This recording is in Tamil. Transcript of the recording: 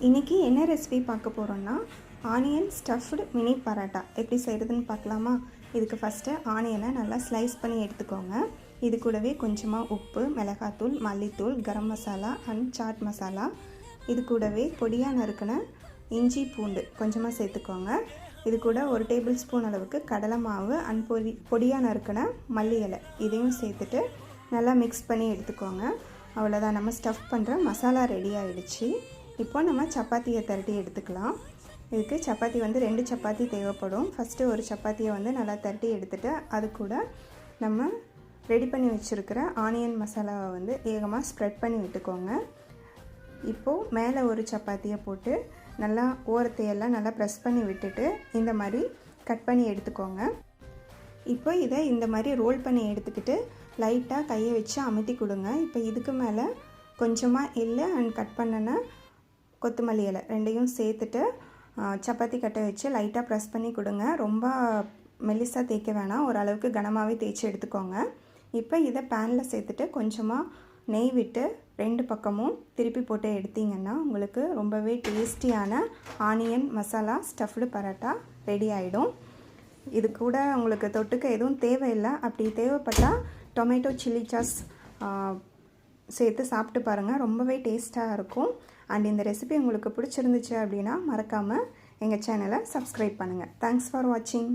இன்றைக்கி என்ன ரெசிபி பார்க்க போகிறோன்னா ஆனியன் ஸ்டஃப்டு மினி பரோட்டா எப்படி செய்கிறதுன்னு பார்க்கலாமா. இதுக்கு ஃபஸ்ட்டு ஆனியனை நல்லா ஸ்லைஸ் பண்ணி எடுத்துக்கோங்க. இது கூடவே கொஞ்சமாக உப்பு, மிளகாத்தூள், மல்லித்தூள், கரம் மசாலா அண்ட் சாட் மசாலா, இது கூடவே பொடியாக நறுக்கின இஞ்சி பூண்டு கொஞ்சமாக சேர்த்துக்கோங்க. இது கூட 1 டேபிள் ஸ்பூன் அளவுக்கு கடலை மாவு அண்ட் பொடியாக நறுக்கின மல்லி இலை இதையும் சேர்த்துட்டு நல்லா மிக்ஸ் பண்ணி எடுத்துக்கோங்க. அவ்வளோதான், நம்ம ஸ்டஃப் பண்ணுற மசாலா ரெடி ஆகிடுச்சு. இப்போ நம்ம சப்பாத்தியை திரட்டி எடுத்துக்கலாம். இதுக்கு சப்பாத்தி 2 சப்பாத்தி தேவைப்படும். ஃபஸ்ட்டு ஒரு சப்பாத்தியை நல்லா திரட்டி எடுத்துகிட்டு அது கூட நம்ம ரெடி பண்ணி வச்சுருக்கிற ஆனியன் மசாலாவை வேகமாக ஸ்ப்ரெட் பண்ணி விட்டுக்கோங்க. இப்போது மேலே ஒரு சப்பாத்தியை போட்டு நல்லா ஓரத்தையெல்லாம் நல்லா ப்ரெஸ் பண்ணி விட்டுட்டு இந்த மாதிரி கட் பண்ணி எடுத்துக்கோங்க. இப்போ இதை இந்த மாதிரி ரோல் பண்ணி எடுத்துக்கிட்டு லைட்டாக கையை வச்சு அமுத்தி கொடுங்க. இப்போ இதுக்கு மேலே கொஞ்சமாக எள்ளு அண்ட் கட் பண்ணின கொத்தமல்லி இலை ரெண்டையும் சேர்த்துட்டு சப்பாத்தி கட்டை வச்சு லைட்டாக ப்ரெஸ் பண்ணி கொடுங்க. ரொம்ப மெல்லிசாக தேய்க்க வேணாம், ஓரளவுக்கு கனமாகவே தேய்ச்சி எடுத்துக்கோங்க. இப்போ இதை பேனில் சேர்த்துட்டு கொஞ்சமாக நெய் விட்டு 2 பக்கமும் திருப்பி போட்டு எடுத்திங்கன்னா உங்களுக்கு ரொம்பவே டேஸ்டியான onion masala stuffed parotta ready ஆகிடும். இது கூட உங்களுக்கு தொட்டுக்க எதுவும் தேவையில்லை. அப்படி தேவைப்பட்டால் டொமேட்டோ சில்லி சாஸ் சேர்த்து சாப்பிட்டு பாருங்கள், ரொம்பவே டேஸ்ட்டாக இருக்கும். அண்ட் இந்த ரெசிபி உங்களுக்கு பிடிச்சிருந்துச்சு அப்படின்னா மறக்காமல் எங்கள் சேனலை சப்ஸ்கிரைப் பண்ணுங்கள். தேங்க்ஸ் ஃபார் வாட்சிங்.